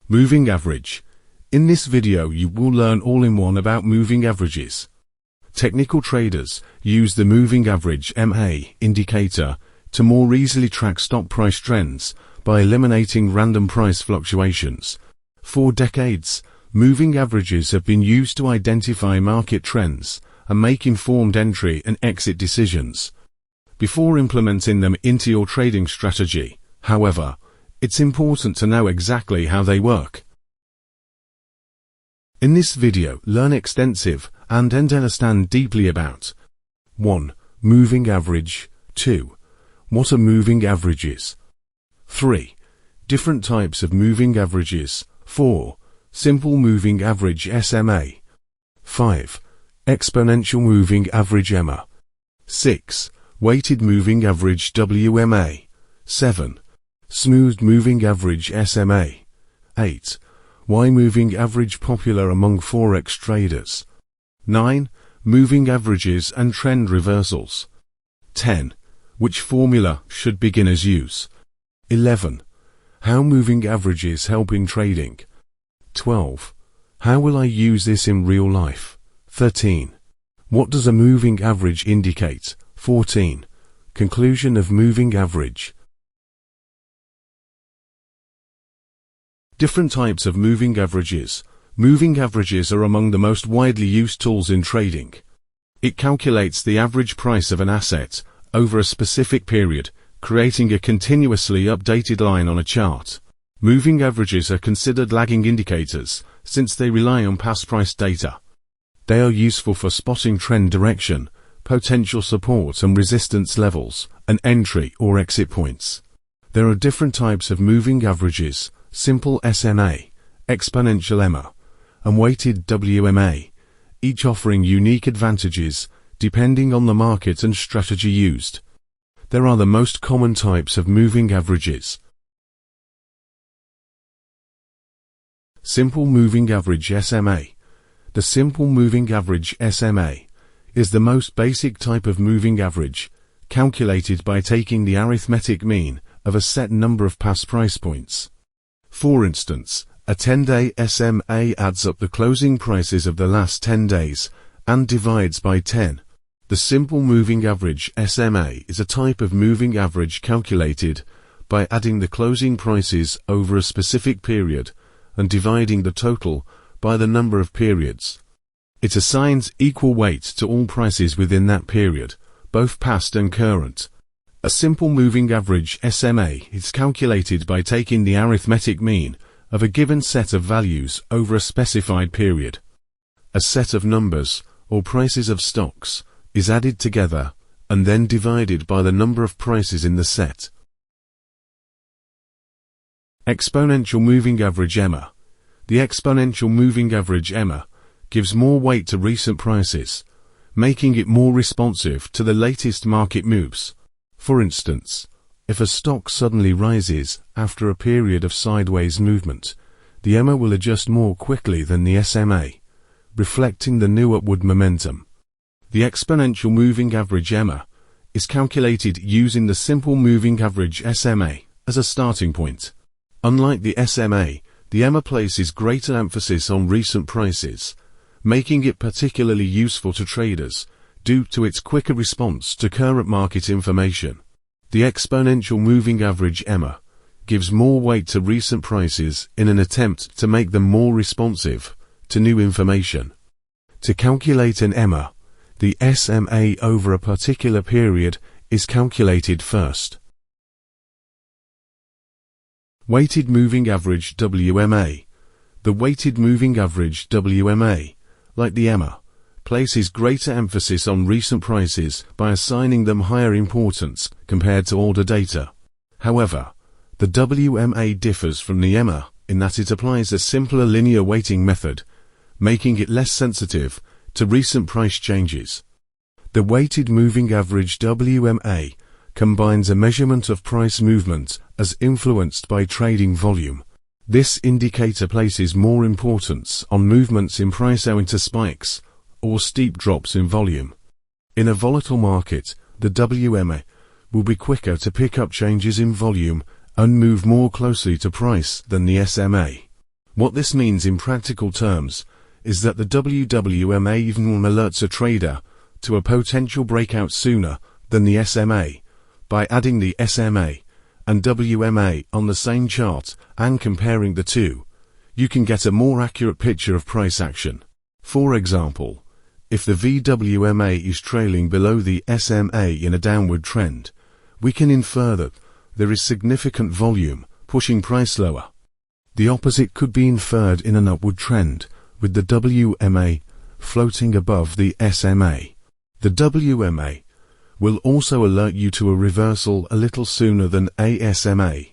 Moving average. In this video you will learn all-in-one about moving averages. Technical traders use the moving average MA indicator to more easily track stock price trends by eliminating random price fluctuations. For decades, moving averages have been used to identify market trends and make informed entry and exit decisions. Before implementing them into your trading strategy, however, it's important to know exactly how they work. In this video, learn extensive and understand deeply about 1. Moving average. 2. What are moving averages? 3. Different types of moving averages. 4. Simple moving average SMA. 5. Exponential moving average EMA. 6. Weighted moving average WMA. 7. Smooth moving average SMA. 8. Why moving average popular among forex traders? 9. Moving averages and trend reversals. 10. Which formula should beginners use? 11. How moving averages help in trading? 12. How will I use this in real life? 13. What does a moving average indicate? 14. Conclusion of moving average. Different types of moving averages. Moving averages are among the most widely used tools in trading. It calculates the average price of an asset over a specific period, creating a continuously updated line on a chart. Moving averages are considered lagging indicators since they rely on past price data. They are useful for spotting trend direction, potential support and resistance levels, and entry or exit points. There are different types of moving averages: simple SMA, exponential EMA, and weighted WMA, each offering unique advantages depending on the market and strategy used. There are the most common types of moving averages. Simple moving average SMA. The simple moving average SMA is the most basic type of moving average, calculated by taking the arithmetic mean of a set number of past price points. For instance, a 10-day SMA adds up the closing prices of the last 10 days and divides by 10. The simple moving average SMA is a type of moving average calculated by adding the closing prices over a specific period and dividing the total by the number of periods. It assigns equal weight to all prices within that period, both past and current. A simple moving average SMA is calculated by taking the arithmetic mean of a given set of values over a specified period. A set of numbers, or prices of stocks, is added together and then divided by the number of prices in the set. Exponential moving average EMA. The exponential moving average EMA gives more weight to recent prices, making it more responsive to the latest market moves. For instance, if a stock suddenly rises after a period of sideways movement, the EMA will adjust more quickly than the SMA, reflecting the new upward momentum. The exponential moving average EMA is calculated using the simple moving average SMA as a starting point. Unlike the SMA, the EMA places greater emphasis on recent prices, making it particularly useful to traders due to its quicker response to current market information. The exponential moving average EMA gives more weight to recent prices in an attempt to make them more responsive to new information. To calculate an EMA, the SMA over a particular period is calculated first. Weighted moving average WMA. The weighted moving average WMA, like the EMA, places greater emphasis on recent prices by assigning them higher importance compared to older data. However, the WMA differs from the EMA in that it applies a simpler linear weighting method, making it less sensitive to recent price changes. The weighted moving average WMA combines a measurement of price movement as influenced by trading volume. This indicator places more importance on movements in price owing to spikes or steep drops in volume. In a volatile market, the WMA will be quicker to pick up changes in volume and move more closely to price than the SMA. What this means in practical terms is that the WWMA even alerts a trader to a potential breakout sooner than the SMA. By adding the SMA and WMA on the same chart and comparing the two, you can get a more accurate picture of price action. For example, if the VWMA is trailing below the SMA in a downward trend, we can infer that there is significant volume pushing price lower. The opposite could be inferred in an upward trend, with the WMA floating above the SMA. The WMA will also alert you to a reversal a little sooner than ASMA,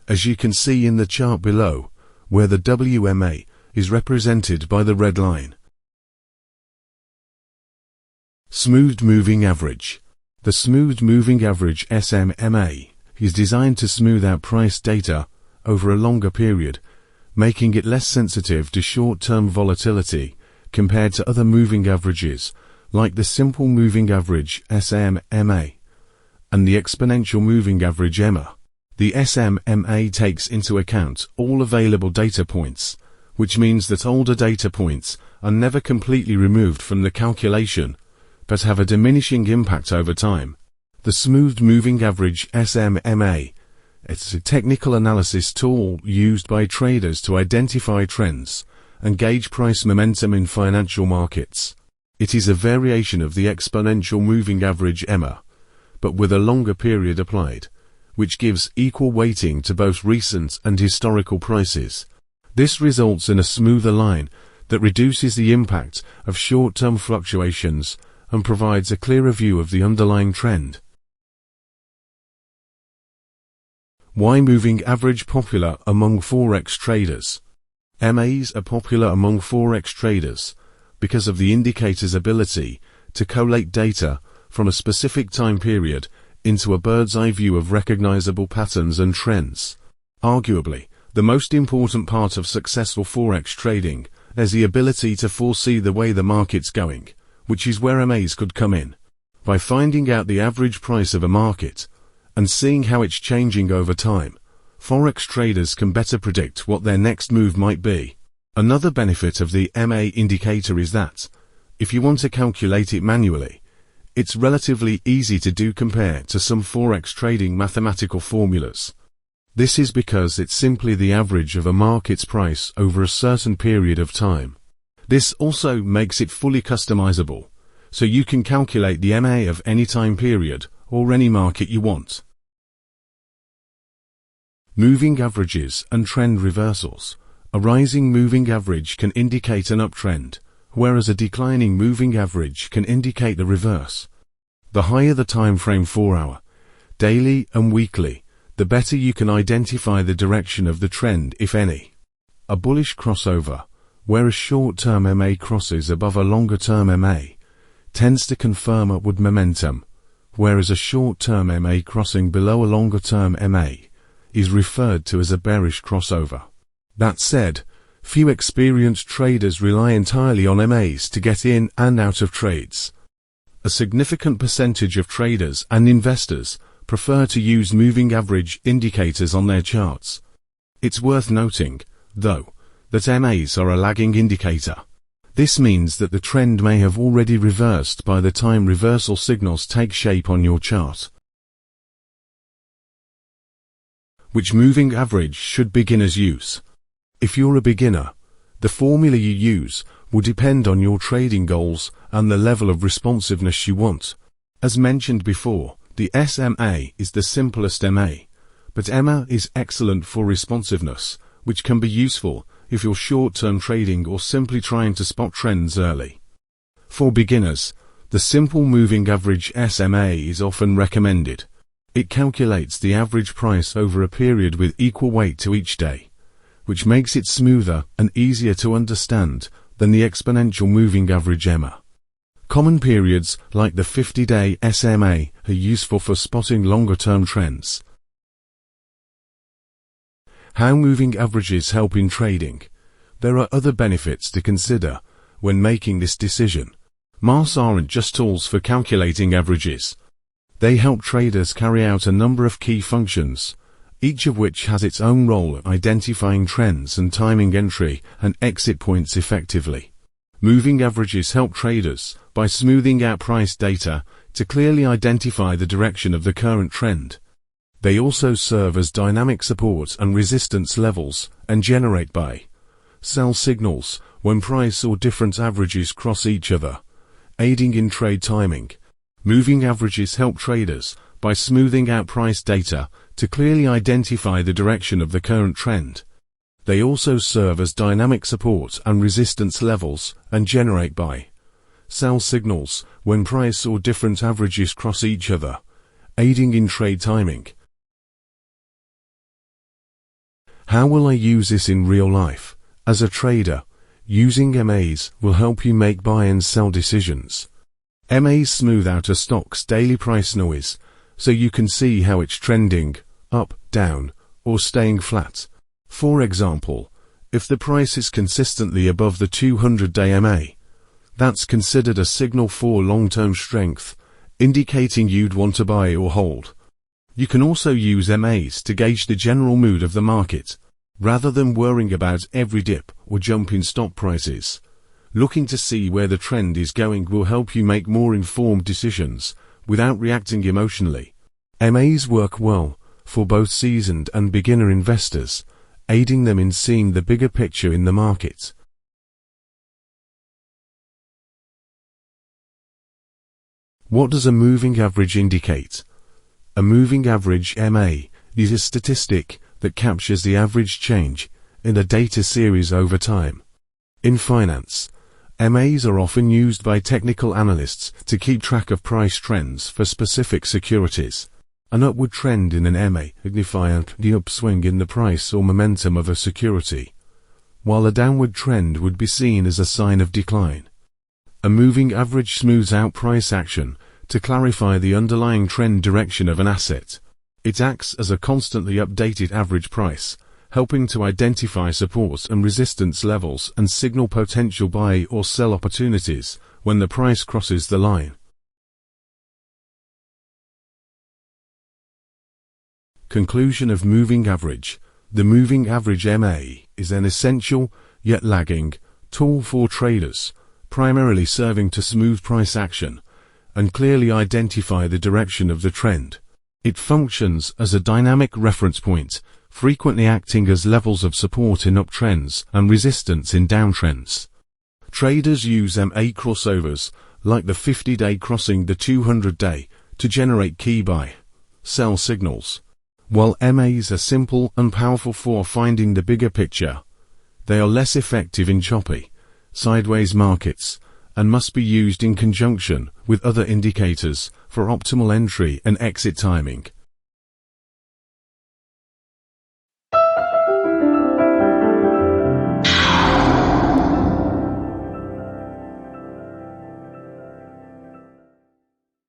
as you can see in the chart below, where the WMA is represented by the red line. Smoothed moving average. The smoothed moving average SMA is designed to smooth out price data over a longer period, making it less sensitive to short-term volatility compared to other moving averages like the simple moving average SMA and the exponential moving average EMA. The SMA takes into account all available data points, which means that older data points are never completely removed from the calculation, but have a diminishing impact over time. The smoothed moving average SMA, it's a technical analysis tool used by traders to identify trends and gauge price momentum in financial markets. It is a variation of the exponential moving average EMA, but with a longer period applied, which gives equal weighting to both recent and historical prices. This results in a smoother line that reduces the impact of short-term fluctuations and provides a clearer view of the underlying trend. Why moving average popular among Forex traders? MAs are popular among Forex traders because of the indicator's ability to collate data from a specific time period into a bird's-eye view of recognizable patterns and trends. Arguably, the most important part of successful Forex trading is the ability to foresee the way the market's going, which is where MAs could come in. By finding out the average price of a market and seeing how it's changing over time, Forex traders can better predict what their next move might be. Another benefit of the MA indicator is that, if you want to calculate it manually, it's relatively easy to do compared to some Forex trading mathematical formulas. This is because it's simply the average of a market's price over a certain period of time. This also makes it fully customizable, so you can calculate the MA of any time period or any market you want. Moving averages and trend reversals. A rising moving average can indicate an uptrend, whereas a declining moving average can indicate the reverse. The higher the time frame 4 hour, daily and weekly, the better you can identify the direction of the trend, if any. A bullish crossover, where a short-term MA crosses above a longer-term MA, tends to confirm upward momentum, whereas a short-term MA crossing below a longer-term MA is referred to as a bearish crossover. That said, few experienced traders rely entirely on MAs to get in and out of trades. A significant percentage of traders and investors prefer to use moving average indicators on their charts. It's worth noting, though, that MAs are a lagging indicator. This means that the trend may have already reversed by the time reversal signals take shape on your chart. Which moving average should beginners use? If you're a beginner, the formula you use will depend on your trading goals and the level of responsiveness you want. As mentioned before, the SMA is the simplest MA, but EMA is excellent for responsiveness, which can be useful if you're short-term trading or simply trying to spot trends early. For beginners, the simple moving average SMA is often recommended. It calculates the average price over a period with equal weight to each day, which makes it smoother and easier to understand than the exponential moving average EMA. Common periods like the 50-day SMA are useful for spotting longer-term trends. How moving averages help in trading. There are other benefits to consider when making this decision. MAs aren't just tools for calculating averages. They help traders carry out a number of key functions, each of which has its own role at identifying trends and timing entry and exit points effectively. Moving averages help traders, by smoothing out price data, to clearly identify the direction of the current trend. They also serve as dynamic support and resistance levels and generate buy, sell signals when price or difference averages cross each other, aiding in trade timing. Moving averages help traders, by smoothing out price data, to clearly identify the direction of the current trend. They also serve as dynamic support and resistance levels and generate buy, sell signals when price or difference averages cross each other, aiding in trade timing. How will I use this in real life? As a trader, using MAs will help you make buy and sell decisions. MAs smooth out a stock's daily price noise, so you can see how it's trending, up, down, or staying flat. For example, if the price is consistently above the 200-day MA, that's considered a signal for long-term strength, indicating you'd want to buy or hold. You can also use MAs to gauge the general mood of the market, rather than worrying about every dip or jump in stock prices. Looking to see where the trend is going will help you make more informed decisions without reacting emotionally. MAs work well for both seasoned and beginner investors, aiding them in seeing the bigger picture in the market. What does a moving average indicate? A moving average MA is a statistic that captures the average change in a data series over time. In finance, MAs are often used by technical analysts to keep track of price trends for specific securities. An upward trend in an MA signifies the upswing in the price or momentum of a security, while a downward trend would be seen as a sign of decline. A moving average smooths out price action to clarify the underlying trend direction of an asset. It acts as a constantly updated average price, helping to identify support and resistance levels and signal potential buy or sell opportunities when the price crosses the line. Conclusion of moving average. The moving average MA is an essential, yet lagging, tool for traders, primarily serving to smooth price action and clearly identify the direction of the trend. It functions as a dynamic reference point, frequently acting as levels of support in uptrends and resistance in downtrends. Traders use MA crossovers, like the 50-day crossing the 200-day, to generate key buy, sell signals. While MAs are simple and powerful for finding the bigger picture, they are less effective in choppy, sideways markets, and must be used in conjunction with other indicators for optimal entry and exit timing.